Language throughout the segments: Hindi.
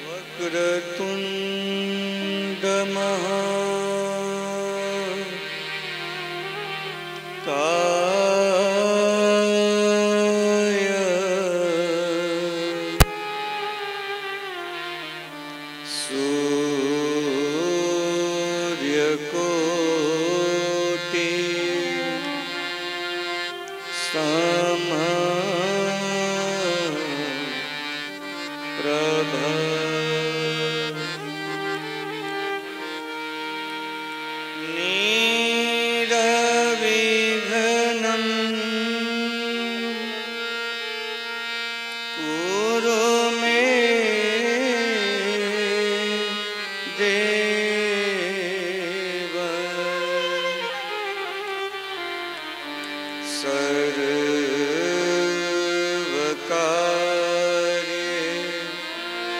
वक्रतुंड महाकाय सूर्यकोटि समप्रभ निर्विघ्नं कुरु मे देव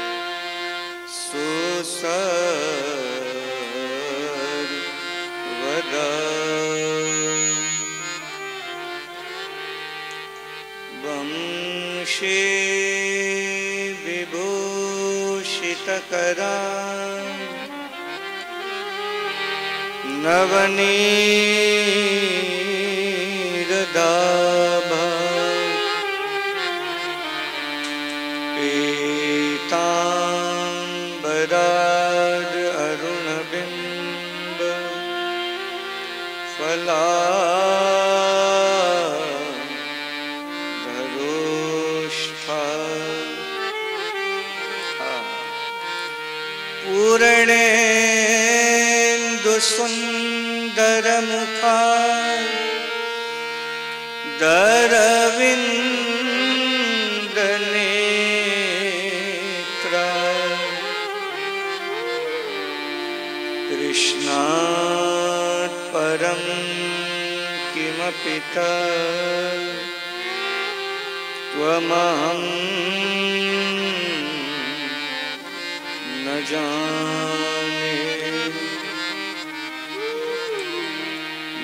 सर्वकार्येषु सर्वदा वंशे विभूषितकरा नवनीरदाभा पीताम्बराद अरुणबिम्ब फलाधरोष्ठा पूर्णेन्दुसुन्दरमुखा दरविन्दनेत्रा कृष्णात् परं किमपि त्वमहं न जाने।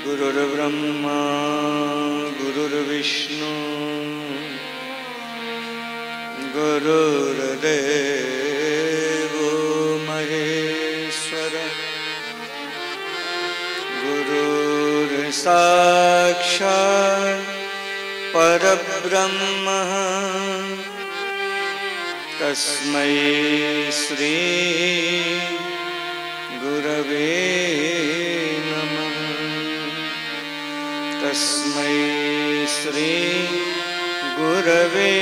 गुरुर्ब्रह्मा गुरुर्विष्णु गुरुर्देवो महेश्वर गुरुर्साक्षात् परब्रह्म तस्मै श्री गुरवे नमः। तस्मै श्री गुरवे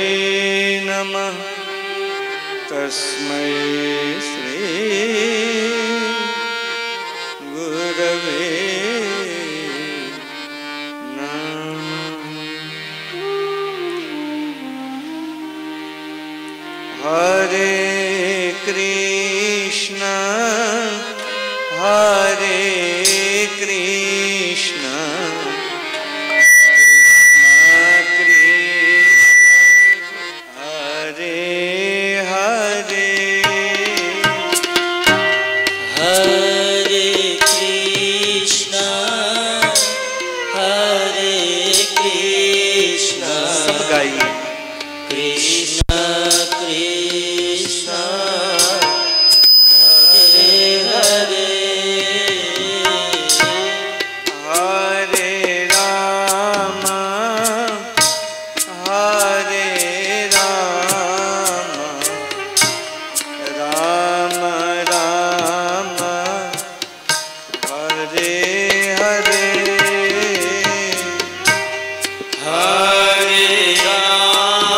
नमः। तस्मै श्री गुरवे हरे कृष्ण हरे कृष्ण कृष्ण हरे हरे हरे कृष्ण सब गाइए। कृष्ण कृष्ण हरे हरे हरे राम राम राम हरे हरे हरे राम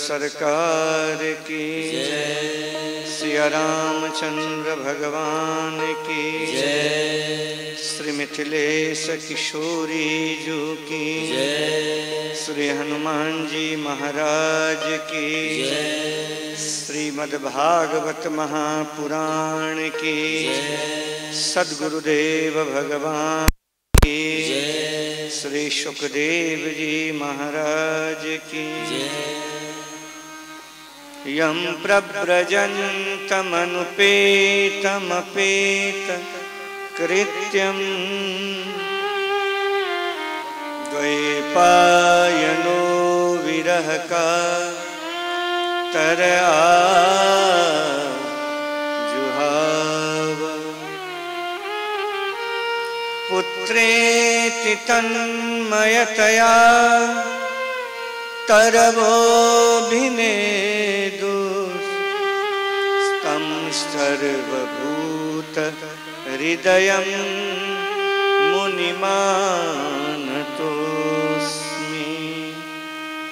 सरकार की जय। सिया रामचंद्र भगवान की जय। श्री मिथिलेश किशोरी जू की जय। श्री हनुमान जी महाराज की जय। श्रीमद्भागवत महापुराण की जय। सद्गुरुदेव भगवान की जय। श्री सुखदेव जी महाराज की जय। यं प्रव्रजन्तमनुपेतमपेत कृत्यं द्वैपायनो विरह का जुहाव पुत्रेति तन्मयतया तरवोऽभिनेदुस्तं सर्वभूत हृदयं मुनिमानतोऽस्मि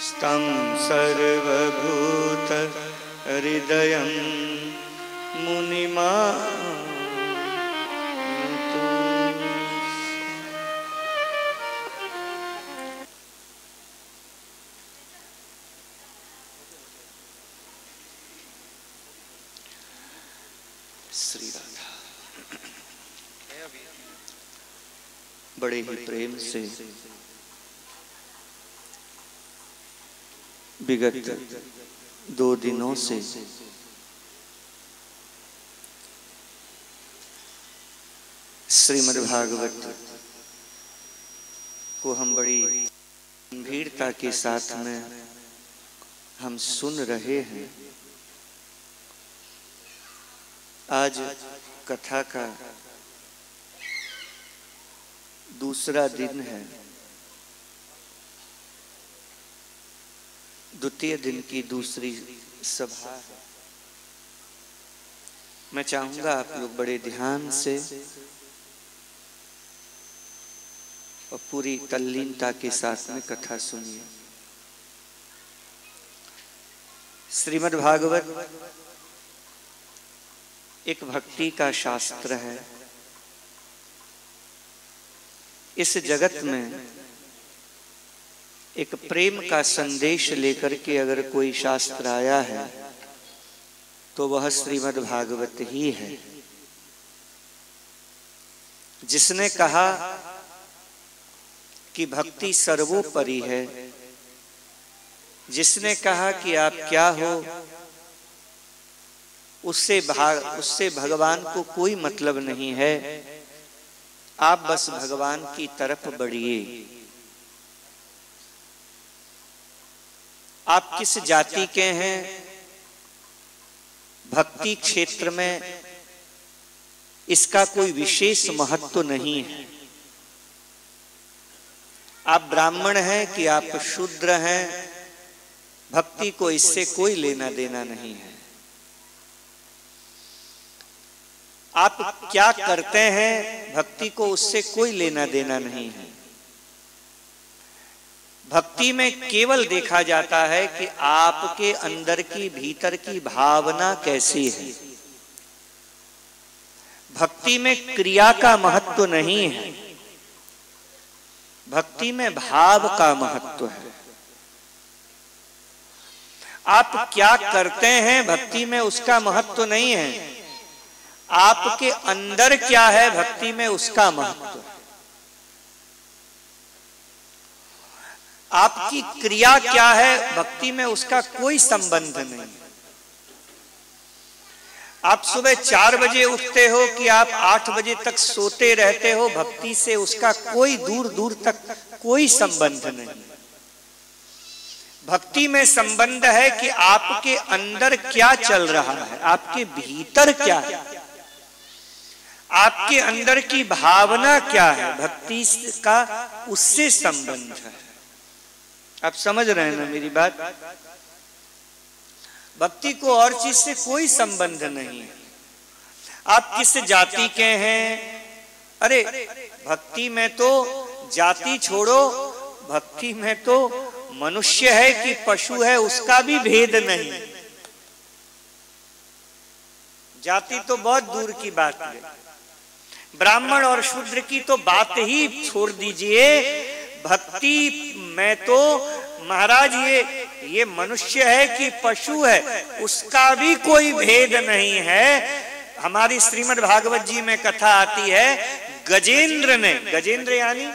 स्तं सर्वभूत हृदयं मुनिमानतोऽस्मि। श्री राधा बड़े ही प्रेम से विगत 2 दिनों से श्रीमद्भागवत को हम बड़ी गंभीरता के साथ में हम सुन रहे हैं। आज कथा का दूसरा दिन है, द्वितीय दिन की दूसरी सभा है। मैं चाहूंगा आप लोग बड़े ध्यान से और पूरी तल्लीनता के साथ में कथा सुनिए। श्रीमद् भागवत एक भक्ति का शास्त्र है। इस जगत में एक प्रेम का संदेश लेकर के अगर कोई शास्त्र आया है तो वह श्रीमद् भागवत ही है। जिसने कहा कि भक्ति सर्वोपरि है, जिसने कहा कि आप क्या हो, उससे भगवान को कोई मतलब नहीं है, आप बस भगवान की तरफ बढ़िए। आप किस जाति के हैं, भक्ति क्षेत्र में इसका कोई विशेष महत्व नहीं है। आप ब्राह्मण हैं कि आप शूद्र हैं, भक्ति को इससे कोई लेना देना नहीं है। आप क्या करते हैं, भक्ति को उससे कोई लेना देना नहीं है। भक्ति में केवल देखा जाता है कि आपके अंदर की भीतर की भावना कैसी है। भक्ति में क्रिया का महत्व नहीं है, भक्ति में भाव का महत्व है। आप क्या करते हैं, भक्ति में उसका महत्व नहीं है। आपके अंदर क्या है, भक्ति में उसका महत्व है। आपकी क्रिया क्या है, भक्ति में उसका कोई संबंध नहीं। आप सुबह 4 बजे उठते हो कि आप 8 बजे तक सोते रहते हो, भक्ति से उसका कोई दूर दूर तक कोई संबंध नहीं। भक्ति में संबंध है कि आपके अंदर क्या चल रहा है, आपके भीतर क्या है, आपके अंदर की भावना क्या है, भक्ति का उससे संबंध है। आप समझ रहे हैं ना मेरी बात? भक्ति को और चीज से कोई संबंध नहीं है। आप किस जाति के हैं, अरे भक्ति में तो जाति छोड़ो, भक्ति में तो मनुष्य है कि पशु है उसका भी भेद नहीं। जाति तो बहुत दूर की बात है, ब्राह्मण और शूद्र की तो बात ही छोड़ दीजिए। भक्ति में तो महाराज ये मनुष्य है कि पशु है उसका भी कोई भेद नहीं है। हमारी श्रीमद् भागवत जी में कथा आती है, गजेंद्र ने, गजेंद्र यानी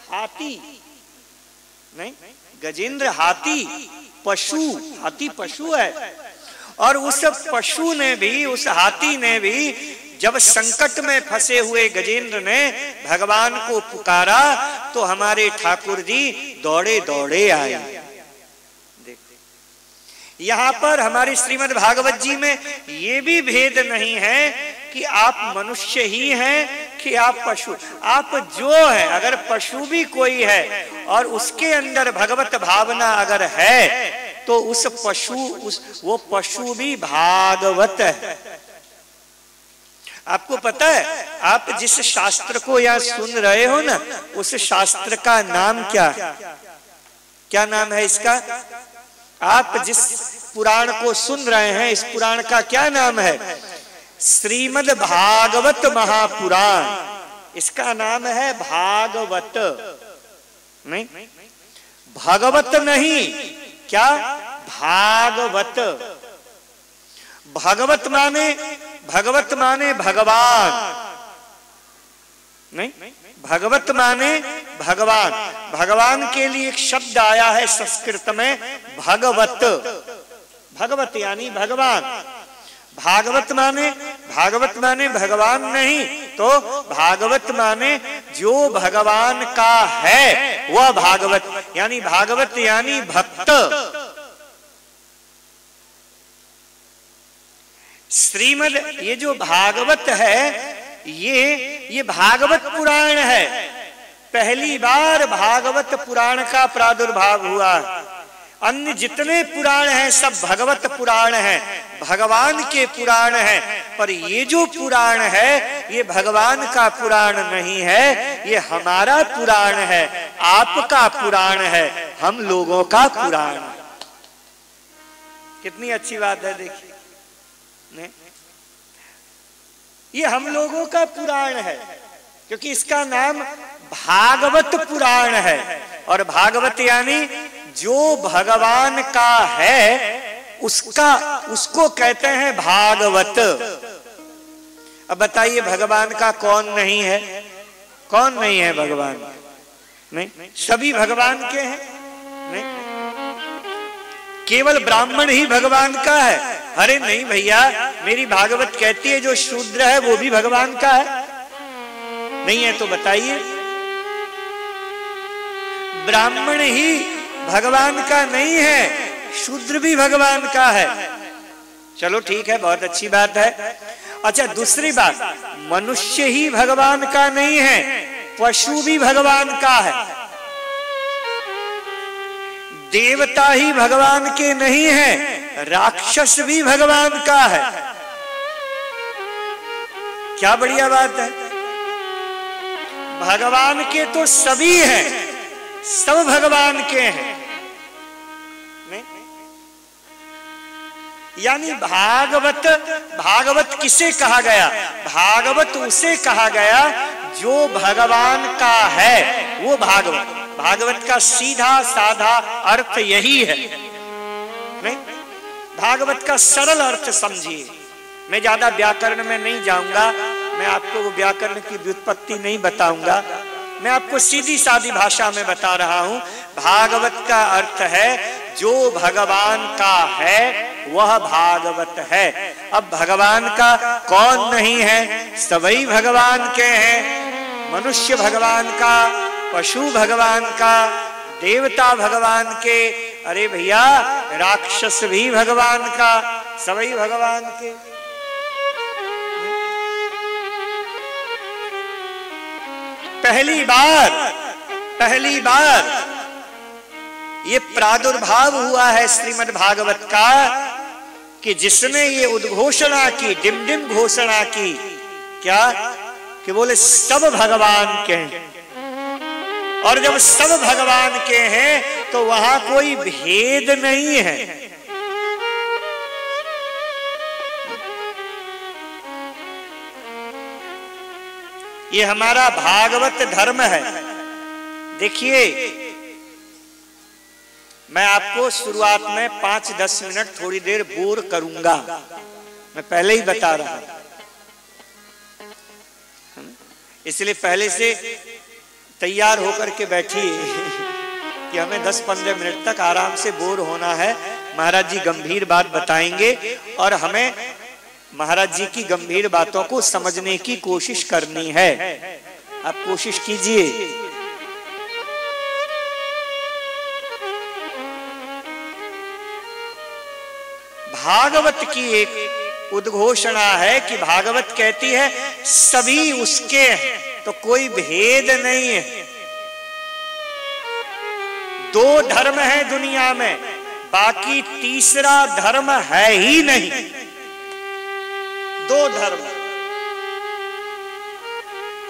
हाथी नहीं, गजेंद्र हाथी, पशु, हाथी पशु है। और उस पशु ने भी, उस हाथी ने भी जब संकट में फंसे हुए गजेंद्र ने भगवान को पुकारा तो हमारे ठाकुर जी दौड़े दौड़े आए। यहां पर हमारी श्रीमद् भागवत जी में ये भी भेद नहीं है कि आप मनुष्य ही हैं कि आप पशु। आप जो है, अगर पशु भी कोई है और उसके अंदर भगवत भावना अगर है तो उस पशु, वो पशु भी भागवत है। आपको पता है, आप जिस शास्त्र को यहाँ सुन रहे हो ना, उस शास्त्र का नाम क्या नाम है इसका? आप जिस पुराण को सुन रहे हैं, इस पुराण का क्या नाम है? श्रीमद् भागवत महापुराण। इसका नाम है भागवत, नहीं भगवत नहीं, क्या? भागवत। भगवत माने भगवान, नहीं, भगवत माने भगवान। भगवान के लिए एक शब्द आया है संस्कृत में, भगवत। भगवत यानी भगवान। भागवत माने भगवान नहीं, तो भागवत माने जो भगवान का है वह भागवत, यानी भागवत यानी भक्त। श्रीमद्, ये जो भागवत है ये भागवत पुराण है। पहली बार भागवत पुराण का प्रादुर्भाव हुआ। अन्य जितने पुराण हैं सब भगवत पुराण हैं, भगवान के पुराण हैं। पर ये जो पुराण है ये भगवान का पुराण नहीं है, ये हमारा पुराण है, आपका पुराण है, हम लोगों का पुराण। कितनी अच्छी बात है, देखिए नहीं? ये हम लोगों का पुराण है क्योंकि इसका नाम भागवत पुराण है। और भागवत यानी जो भगवान का है उसको कहते हैं भागवत। अब बताइए भगवान का कौन नहीं है? कौन नहीं है भगवान? नहीं, सभी भगवान के हैं। नहीं, केवल ब्राह्मण ही भगवान का है? अरे नहीं भैया, मेरी भागवत कहती है जो शूद्र है वो भी भगवान का है। नहीं है तो बताइए। ब्राह्मण ही भगवान का नहीं है, शूद्र भी भगवान का है। चलो ठीक है, बहुत अच्छी बात है। अच्छा, दूसरी बात, मनुष्य ही भगवान का नहीं है, पशु भी भगवान का है। देवता ही भगवान के नहीं है, राक्षस भी भगवान का है। क्या बढ़िया बात है। भगवान के तो सभी हैं, सब भगवान के हैं। नहीं? यानी भागवत किसे कहा गया? भागवत उसे कहा गया जो भगवान का है, वो भागवत। भागवत का सीधा साधा अर्थ यही है। नहीं? भागवत का सरल अर्थ समझिए। मैं ज्यादा व्याकरण में नहीं जाऊंगा, मैं आपको वो व्याकरण की व्युत्पत्ति नहीं बताऊंगा, मैं आपको सीधी सादी भाषा में बता रहा हूं। भागवत का अर्थ है जो भगवान का है वह भागवत है। अब भगवान का कौन नहीं है? सभी भगवान के हैं। मनुष्य भगवान का, पशु भगवान का, देवता भगवान के, अरे भैया राक्षस भी भगवान का, सभी भगवान के। पहली बार ये प्रादुर्भाव हुआ है श्रीमद् भागवत का कि जिसने ये उद्घोषणा की, डिमडिम घोषणा की, क्या कि बोले सब भगवान के हैं। और जब सब भगवान के हैं तो वहां कोई भेद नहीं है। ये हमारा भागवत धर्म है। देखिए, मैं आपको शुरुआत में 5-10 मिनट थोड़ी देर बोर करूंगा, मैं पहले ही बता रहा हूं, इसलिए पहले से तैयार होकर के बैठिए कि हमें 10-15 मिनट तक आराम से बोर होना है। महाराज जी गंभीर बात बताएंगे और हमें महाराज जी की गंभीर बातों को समझने की कोशिश करनी है। आप कोशिश कीजिए। भागवत की एक उद्घोषणा है कि भागवत कहती है सभी उसके हैं, तो कोई भेद नहीं है। दो धर्म है दुनिया में, बाकी तीसरा धर्म है ही नहीं। दो धर्म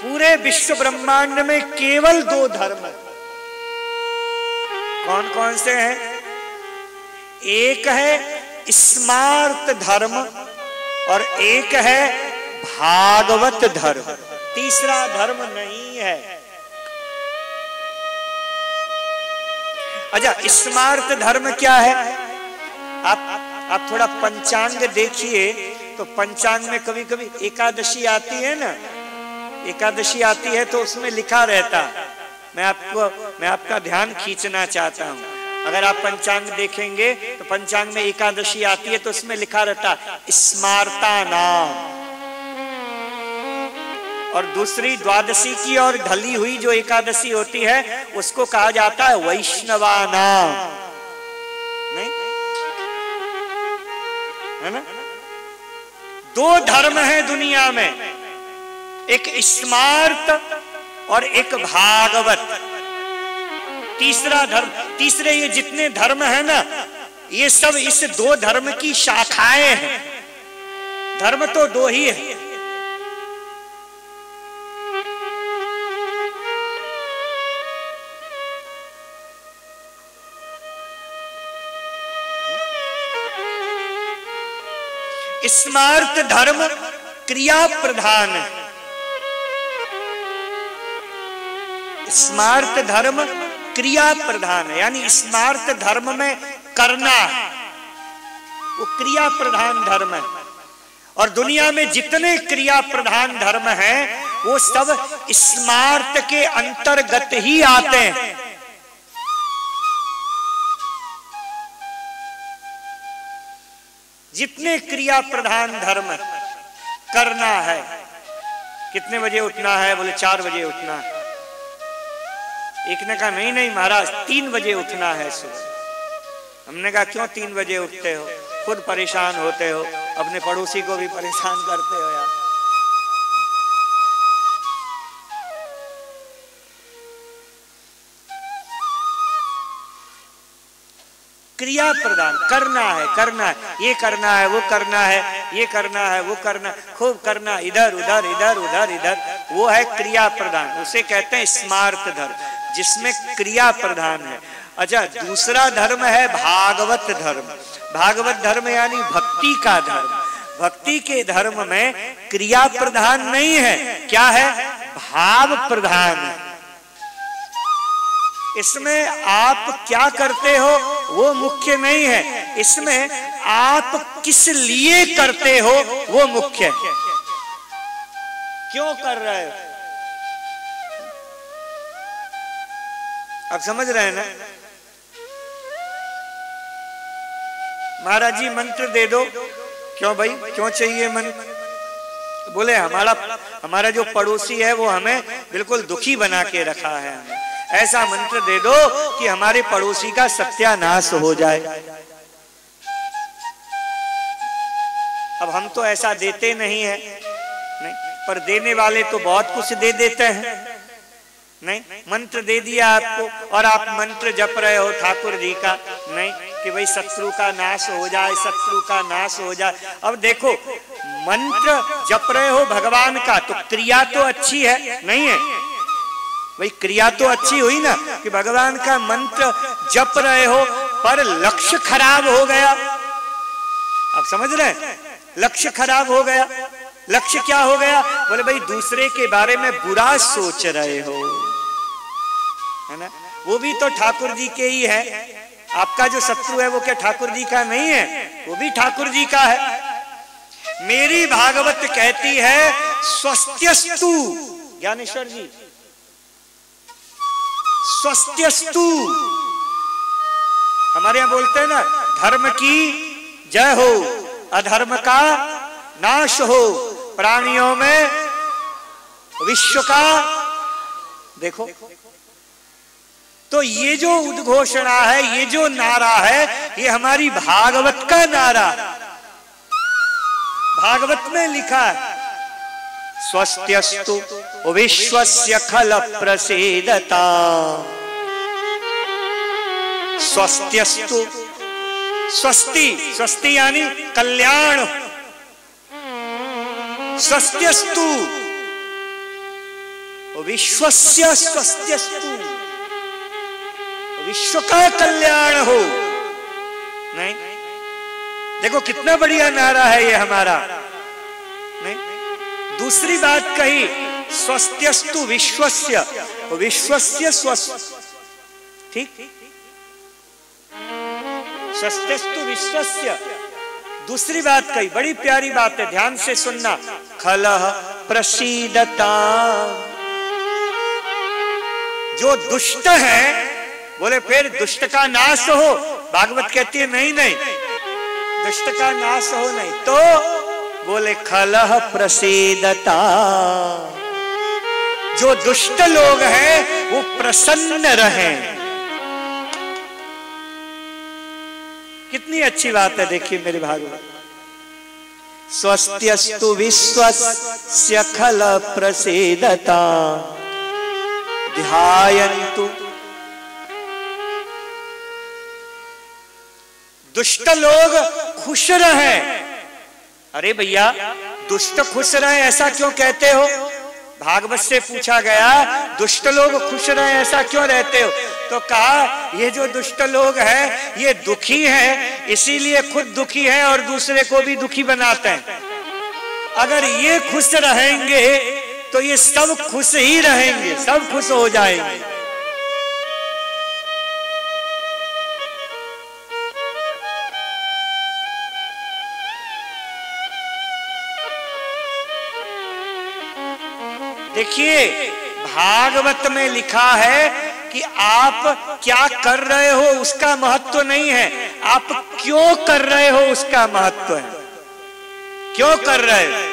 पूरे विश्व ब्रह्मांड में केवल दो धर्म है। कौन कौन से हैं? एक है स्मार्त धर्म और एक है भागवत धर्म, तीसरा धर्म नहीं है। अच्छा, स्मार्त धर्म क्या है? आप थोड़ा पंचांग देखिए तो पंचांग में कभी कभी एकादशी आती है ना, एकादशी आती है तो उसमें लिखा रहता, मैं आपका ध्यान खींचना चाहता हूं। अगर आप पंचांग देखेंगे तो पंचांग में एकादशी आती है तो उसमें लिखा रहता स्मार्ता नाम, और दूसरी द्वादशी की और ढली हुई जो एकादशी होती है उसको कहा जाता है वैष्णवा नाम, नहीं है ना? दो धर्म है दुनिया में, एक स्मार्त और एक भागवत। तीसरा धर्म, तीसरे ये जितने धर्म है ना, ये सब इस दो धर्म की शाखाएं हैं। धर्म तो दो ही है। स्मार्त धर्म क्रिया प्रधान है। स्मार्त धर्म क्रिया प्रधान है, यानी स्मार्त धर्म में करना है, वो क्रिया प्रधान धर्म है। और दुनिया में जितने क्रिया प्रधान धर्म हैं वो सब स्मार्त के अंतर्गत ही आते हैं। जितने क्रिया प्रधान धर्म करना है, कितने बजे उठना है? बोले 4 बजे उठना है। एक ने कहा नहीं महाराज 3 बजे उठना है सुबह। हमने कहा क्यों 3 बजे उठते हो? खुद परेशान होते हो, अपने पड़ोसी को भी परेशान करते हो यार। क्रिया प्रदान करना है, ये करना है, वो करना है, ये करना है, वो करना, खूब करना, इधर उधर इधर उधर इधर, वो है क्रिया प्रदान। उसे कहते हैं स्मार्त धर्म, जिसमें क्रिया प्रधान है। अच्छा, दूसरा धर्म है भागवत धर्म। भागवत धर्म यानी भक्ति का धर्म। भक्ति के धर्म में क्रिया प्रधान नहीं है, क्या है? भाव प्रधान है। इसमें आप क्या करते हो वो मुख्य नहीं है, इसमें आप किस लिए करते हो वो मुख्य है। क्यों कर रहे हो? आप समझ रहे हैं ना? महाराज जी मंत्र दे दो। क्यों भाई, क्यों चाहिए मंत्र? बोले हमारा जो पड़ोसी है वो हमें बिल्कुल दुखी बना के रखा है, हमें ऐसा मंत्र दे दो कि हमारे पड़ोसी का सत्यानाश हो जाए। अब हम तो ऐसा देते नहीं है, नहीं, पर देने वाले तो बहुत कुछ दे देते हैं। नहीं, मंत्र दे दिया आपको और आप मंत्र जप रहे हो ठाकुर जी का, नहीं कि भाई शत्रु का नाश हो जाए, शत्रु का नाश हो जाए। अब देखो, मंत्र जप रहे हो भगवान का तो क्रिया तो अच्छी है, नहीं है? भाई क्रिया तो अच्छी हुई ना कि भगवान का मंत्र जप रहे हो, पर लक्ष्य खराब हो गया। आप समझ रहे हैं, लक्ष्य खराब हो गया। लक्ष्य क्या हो गया? बोले भाई दूसरे के बारे में बुरा सोच रहे हो, है ना। वो भी तो ठाकुर जी के ही है। आपका जो शत्रु है वो क्या ठाकुर जी का नहीं है? वो भी ठाकुर जी का है। मेरी भागवत कहती है स्वस्त्यस्तु, ज्ञानेश्वर जी, स्वस्त्यस्तु। हमारे यहां बोलते हैं ना, धर्म की जय हो, अधर्म का नाश हो, प्राणियों में विश्व का। देखो तो ये जो उद्घोषणा है, ये जो नारा है, ये हमारी भागवत का नारा, भागवत में लिखा है। स्वस्त्यस्तु विश्वस्य खल प्रसीदता, स्वस्त्यस्तु, स्वस्ति, स्वस्ति यानी कल्याण, स्वस्त्यस्तु विश्वस्य, स्वस्त्यस्तु विश्व का कल्याण हो। नहीं, देखो कितना बढ़िया नारा है ये हमारा। नहीं, दूसरी बात कही स्वस्त्यस्तु विश्वस्य, विश्वस्य स्वस्थ, ठीक, स्वस्त्यस्तु विश्वस्य। दूसरी बात कही, बड़ी प्यारी बात है, ध्यान से सुनना, खलः प्रसीदता। जो दुष्ट है, बोले फिर दुष्ट का नाश हो। भागवत कहती है नहीं नहीं, दुष्ट का नाश हो नहीं तो बोले खलः प्रसीदता। जो दुष्ट लोग हैं वो प्रसन्न रहें। कितनी अच्छी बात है, देखिए मेरे भागवत। स्वस्त्यस्तु विश्वस्य खल प्रसीदता, ध्यायन्तु। दुष्ट लोग खुश रहें। अरे भैया, दुष्ट खुश रहे ऐसा क्यों कहते हो? भागवत से पूछा गया, दुष्ट लोग खुश रहे ऐसा क्यों रहते हो? तो कहा ये जो दुष्ट लोग हैं ये दुखी हैं, इसीलिए खुद दुखी हैं और दूसरे को भी दुखी बनाते हैं। अगर ये खुश रहेंगे तो ये सब खुश ही रहेंगे, सब खुश हो जाएंगे। देखिए भागवत में लिखा है कि आप क्या कर रहे हो उसका महत्व नहीं है, आप क्यों कर रहे हो उसका महत्व है। क्यों कर रहे हो?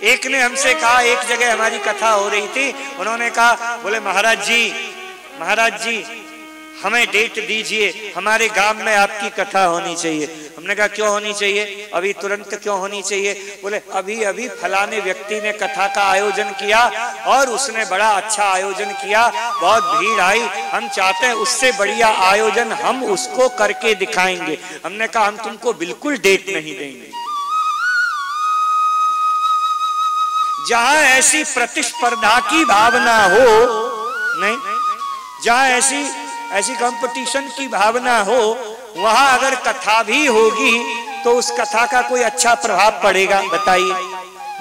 एक ने हमसे कहा, एक जगह हमारी कथा हो रही थी, उन्होंने कहा, बोले महाराज जी हमें डेट दीजिए, हमारे गांव में आपकी कथा होनी चाहिए। हमने कहा क्यों होनी चाहिए, अभी तुरंत क्यों होनी चाहिए? बोले अभी अभी फलाने व्यक्ति ने कथा का आयोजन किया और उसने बड़ा अच्छा आयोजन किया, बहुत भीड़ आई, हम चाहते हैं उससे बढ़िया आयोजन हम उसको करके दिखाएंगे। हमने कहा हम तुमको बिल्कुल डेट नहीं देंगे। जहां ऐसी प्रतिस्पर्धा की भावना हो, नहीं, जहां ऐसी कंपटीशन की भावना हो, वहां अगर कथा भी होगी तो उस कथा का कोई अच्छा प्रभाव पड़ेगा? बताइए।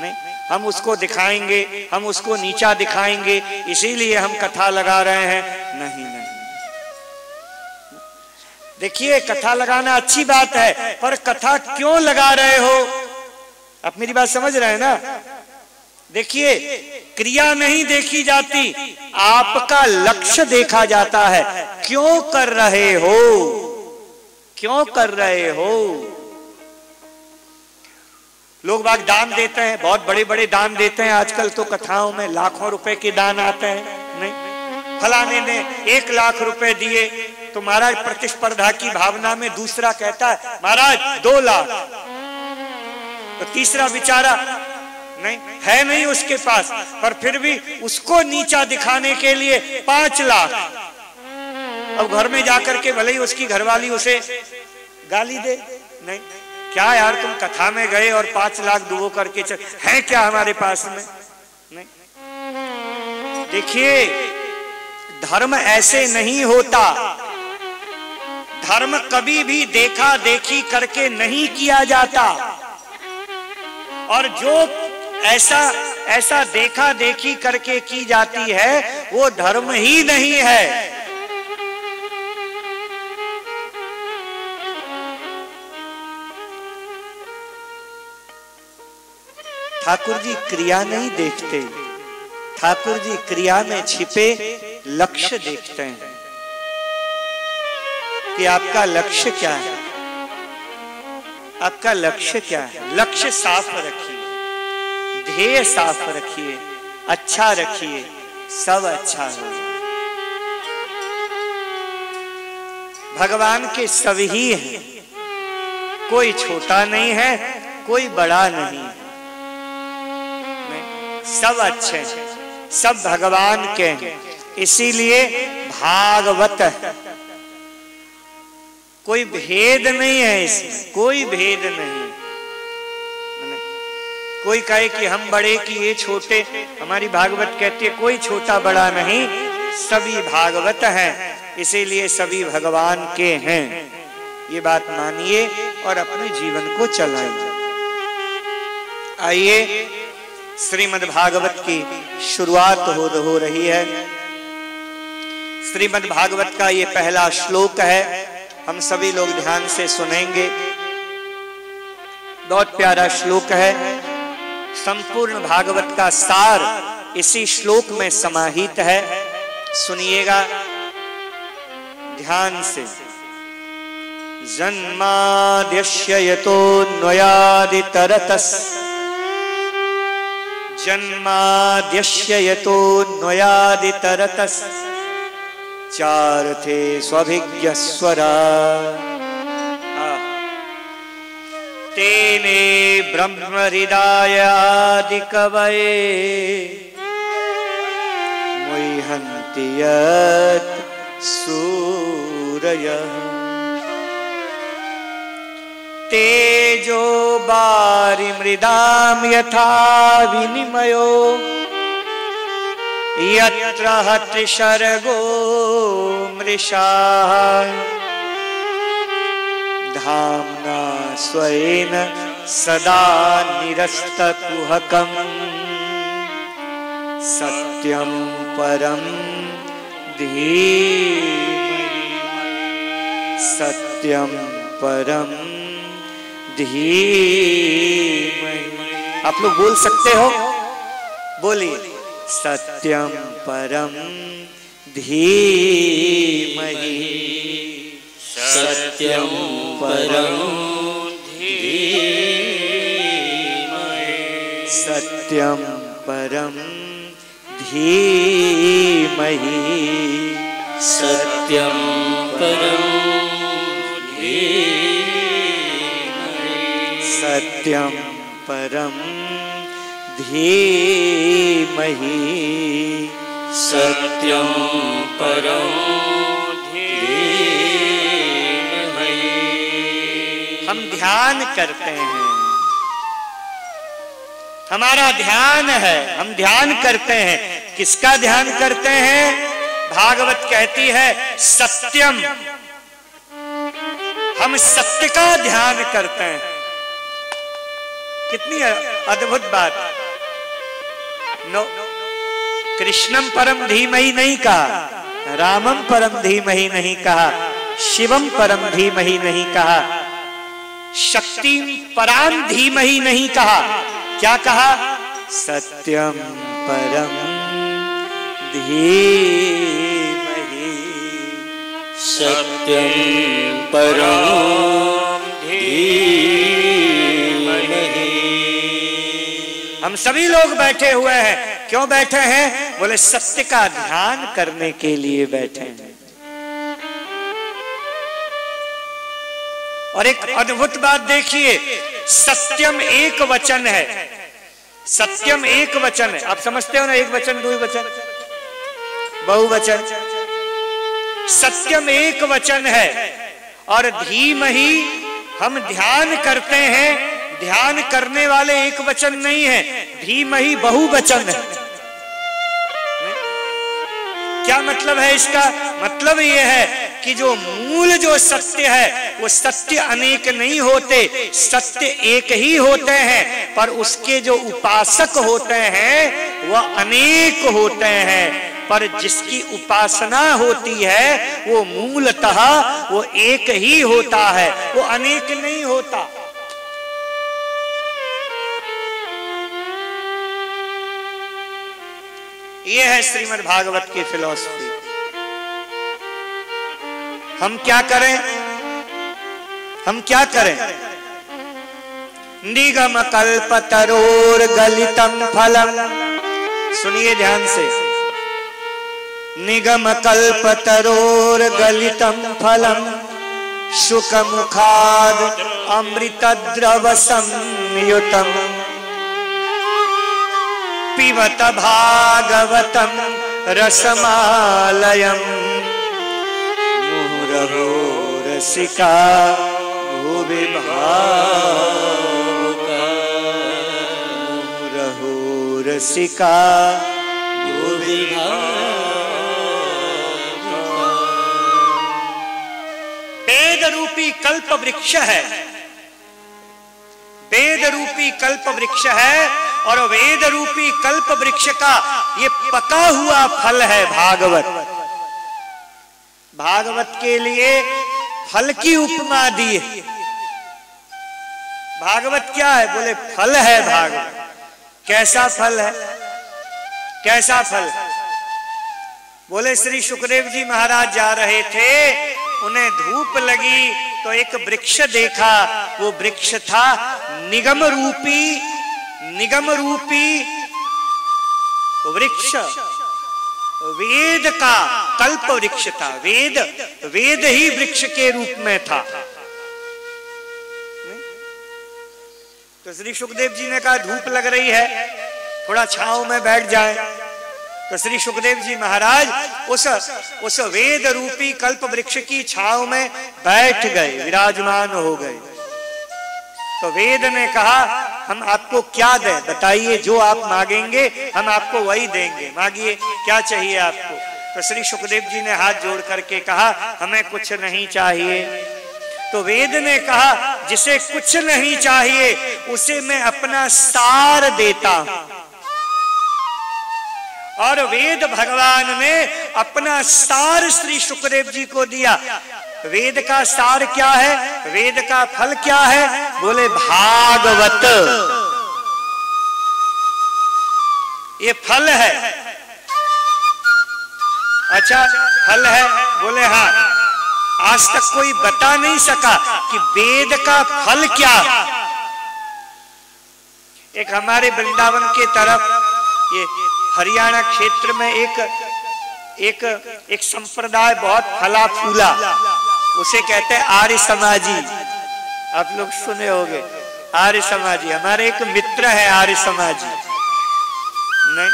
नहीं, हम उसको दिखाएंगे, हम उसको नीचा दिखाएंगे, इसीलिए हम कथा लगा रहे हैं। नहीं नहीं, देखिए कथा लगाना अच्छी बात है, पर कथा क्यों लगा रहे हो? आप मेरी बात समझ रहे हैं ना? देखिए क्रिया नहीं देखी जाती, आपका लक्ष्य देखा जाता है। क्यों कर रहे हो, क्यों कर रहे हो? लोग बाग दान देते हैं, बहुत बड़े बड़े दान देते हैं आजकल तो कथाओं में, लाखों रुपए के दान आते हैं। नहीं, फलाने ने 1 लाख रुपए दिए तो महाराज प्रतिस्पर्धा की भावना में दूसरा कहता है महाराज 2 लाख, तो तीसरा बेचारा नहीं है, नहीं उसके पास, पर फिर भी उसको नीचा दिखाने के लिए 5 लाख। अब घर में जाकर के भले ही उसकी घरवाली उसे गाली दे, नहीं क्या यार तुम कथा में गए और 5 लाख दुओ करके है क्या हमारे पास में? नहीं, देखिए, धर्म ऐसे नहीं होता। धर्म कभी भी देखा देखी करके नहीं किया जाता, और जो ऐसा देखा देखी करके की जाती है वो धर्म ही नहीं है। ठाकुर जी क्रिया नहीं देखते, ठाकुर जी क्रिया में छिपे लक्ष्य देखते हैं कि आपका लक्ष्य क्या है, आपका लक्ष्य क्या है। लक्ष्य साफ रखिए, ध्येय साफ रखिए, अच्छा रखिए, सब अच्छा हो। भगवान के सब ही हैं, कोई छोटा नहीं है, कोई बड़ा नहीं, सब अच्छे हैं, सब भगवान के हैं। इसीलिए भागवत है, कोई भेद नहीं है इसमें, कोई भेद नहीं। कोई कहे कि हम बड़े कि ये छोटे, हमारी भागवत कहती है कोई छोटा बड़ा नहीं, सभी भागवत हैं, इसीलिए सभी भगवान के हैं। ये बात मानिए और अपने जीवन को चलाइए। आइए, श्रीमद् भागवत की शुरुआत हो रही है। श्रीमद् भागवत का ये पहला श्लोक है, हम सभी लोग ध्यान से सुनेंगे। बहुत प्यारा श्लोक है। संपूर्ण भागवत का सार इसी श्लोक में समाहित है। सुनिएगा ध्यान से। जन्माद्यस्य यतोऽन्वयादितरतस्, जन्माद्यस्य यतोऽन्वयादितरतस्, चार्थे स्वभिज्ञस्वरा, तेने ब्रह्महृदायादिकवये मुह्यन्ति यत् सूरयः, तेजो वारिमृदां यथा विनिमयो यत्र त्रिसर्गो मृषा, धाम्ना स्वेन सदा निरस्तकुहकम्, सत्यं परं धीमहि, सत्यं परं धीमहि। आप लोग बोल सकते हो, बोलिए। सत्यं परं धीमहि, सत्यं परं धीमहि, सत्यं परं धीमहि, सत्यं परं धीमहि, सत्यं परं धीमहि, सत्यं परं धीमहि। हम ध्यान करते हैं, हमारा ध्यान है, हम ध्यान करते हैं। किसका ध्यान करते हैं? भागवत कहती है सत्यम, हम सत्य का ध्यान करते हैं। कितनी अद्भुत बात। नो, कृष्णम परम धीमहि नहीं कहा, रामम परम धीमहि नहीं कहा, शिवम परम धीमहि नहीं कहा, शक्ति पराम धीमहि नहीं कहा। क्या कहा? सत्यम परम धीमहि, सत्यं परं धीमहि। हम सभी लोग बैठे हुए हैं, क्यों बैठे हैं? बोले सत्य का ध्यान करने के लिए बैठे हैं। और एक अद्भुत बात देखिए, सत्यम एक वचन है, सत्यम एक वचन है। आप समझते हो ना, एक वचन, दो वचन, बहुवचन। सत्यम एक वचन है, और धीमहि हम ध्यान करते हैं। ध्यान करने वाले एक वचन नहीं है, धीमहि बहुवचन है। क्या मतलब है इसका? मतलब ये है कि जो मूल जो सत्य है वो सत्य अनेक नहीं होते, सत्य एक ही होते हैं, पर उसके जो उपासक होते हैं वह अनेक होते हैं। पर जिसकी उपासना होती है वो मूलतः वो एक ही होता है, वो अनेक नहीं होता। ये है श्रीमद् भागवत की फिलॉसफी। हम क्या करें? हम क्या करें? निगम कल्पतरोर गलितम फलम, सुनिए ध्यान से। निगम कल्पतरोर गलितम फलम शुक मुखाद अमृत द्रव संयुतम पिबत भागवतम रसमालयम मुहुरहो रसिका भुवि भावुका, मुहुरहो रसिका भुवि भावुका। वेद रूपी कल्प वृक्ष है, वेद रूपी कल्प वृक्ष है, और वेद रूपी कल्प वृक्ष का ये पका हुआ फल है भागवत। भागवत के लिए फल की उपमा दी है। भागवत क्या है? बोले फल है भागवत। कैसा फल है? कैसा फल? बोले श्री सुखदेव जी महाराज जा रहे थे, उन्हें धूप लगी तो एक वृक्ष देखा। वो वृक्ष था निगम रूपी वृक्ष, वेद का कल्प वृक्ष था। वेद ही वृक्ष के रूप में था। तो श्री सुखदेव जी ने कहा धूप लग रही है, थोड़ा छांव में बैठ जाए। तो श्री सुखदेव जी महाराज उस वेद रूपी कल्प वृक्ष की छांव में बैठ गए, विराजमान हो गए। तो वेद ने कहा हम आपको क्या दें, बताइए, जो आप मांगेंगे हम आपको वही देंगे, मांगिए, क्या चाहिए आपको? तो श्री सुखदेव जी ने हाथ जोड़ करके कहा हमें कुछ नहीं चाहिए। तो वेद ने कहा जिसे कुछ नहीं चाहिए उसे मैं अपना सार देता हूं। और वेद भगवान ने अपना सार श्री सुखदेव जी को दिया। वेद का सार क्या है? वेद का फल क्या है? बोले भागवत। ये फल है। अच्छा फल है? बोले हाँ। आज तक कोई बता नहीं सका कि वेद का फल क्या। एक हमारे वृंदावन के तरफ, ये हरियाणा क्षेत्र में एक संप्रदाय बहुत फला फूला, उसे कहते हैं आर्य समाजी। आप लोग सुने होंगे आर्य समाजी। हमारे एक मित्र है आर्य समाजी। नहीं,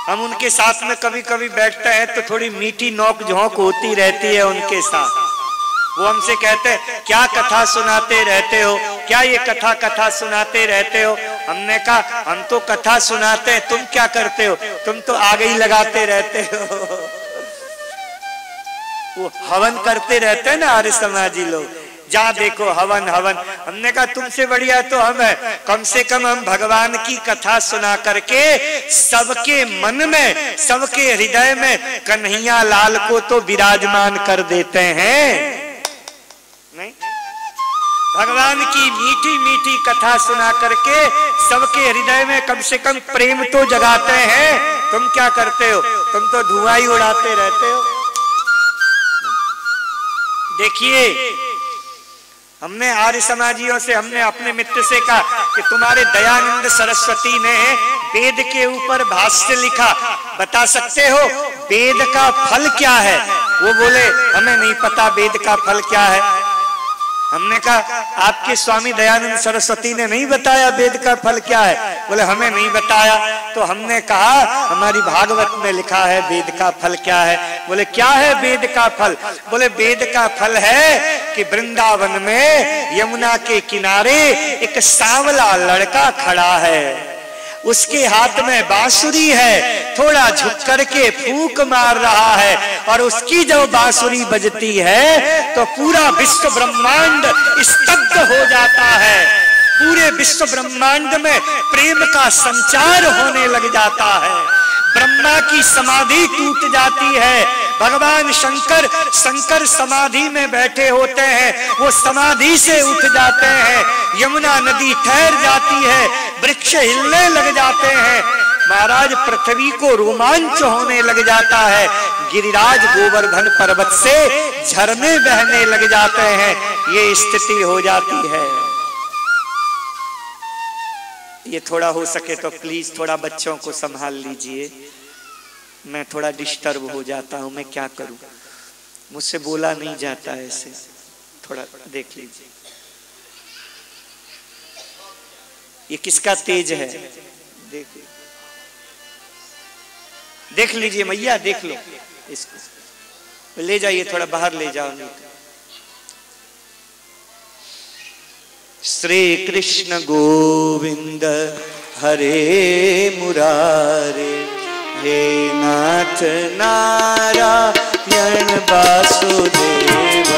हम उनके साथ में कभी कभी बैठते हैं तो थोड़ी मीठी नोक झोंक होती रहती है उनके साथ। वो हमसे कहते हैं क्या कथा सुनाते रहते हो, क्या ये कथा सुनाते रहते हो? हमने कहा हम तो कथा सुनाते हैं, तुम क्या करते हो? तुम तो आगे ही लगाते रहते हो। वो हवन करते रहते हैं ना आर्य समाजी लोग, जहां देखो हवन। हमने कहा तुमसे बढ़िया तो हम है, कम से कम हम भगवान की कथा सुना करके सबके मन में, सबके हृदय में कन्हैया लाल को तो विराजमान कर देते हैं। नहीं, भगवान की मीठी मीठी कथा सुना करके सबके हृदय में कम से कम प्रेम तो जगाते हैं। तुम क्या करते हो? तुम तो धुआं ही उड़ाते रहते हो। देखिए, हमने आर्य समाजियों से, हमने अपने मित्र से कहा कि तुम्हारे दयानंद सरस्वती ने वेद के ऊपर भाष्य लिखा, बता सकते हो वेद का फल क्या है? वो बोले हमें नहीं पता वेद का फल क्या है। हमने कहा आपके स्वामी दयानंद सरस्वती ने नहीं बताया वेद का फल क्या है? बोले हमें नहीं बताया। तो हमने कहा हमारी भागवत में लिखा है वेद का फल क्या है। बोले क्या है वेद का फल? बोले वेद का फल है कि वृंदावन में यमुना के किनारे एक सांवला लड़का खड़ा है उसके हाथ में बांसुरी है, थोड़ा झुक करके फूंक मार रहा है और उसकी जब बांसुरी बजती है तो पूरा विश्व ब्रह्मांड स्तब्ध हो जाता है। पूरे विश्व ब्रह्मांड में प्रेम का संचार होने लग जाता है। ब्रह्मा की समाधि टूट जाती है। भगवान शंकर समाधि में बैठे होते हैं, वो समाधि से उठ जाते हैं। यमुना नदी ठहर जाती है, वृक्ष हिलने लग जाते हैं। महाराज पृथ्वी को रोमांच होने लग जाता है। गिरिराज गोवर्धन पर्वत से झरने बहने लग जाते हैं। ये स्थिति हो जाती है। ये थोड़ा हो सके तो प्लीज थोड़ा बच्चों को संभाल लीजिए। मैं थोड़ा डिस्टर्ब हो जाता हूं, मैं क्या करूं, मुझसे बोला नहीं जाता ऐसे। थोड़ा देख लीजिए ये किसका तेज है, देख लीजिए मैया, देख लो इसको, ले जाइए थोड़ा बाहर ले जाओ। नहीं श्री कृष्ण गोविंद हरे मुरारे, हे नाथ नारायण वासुदेव।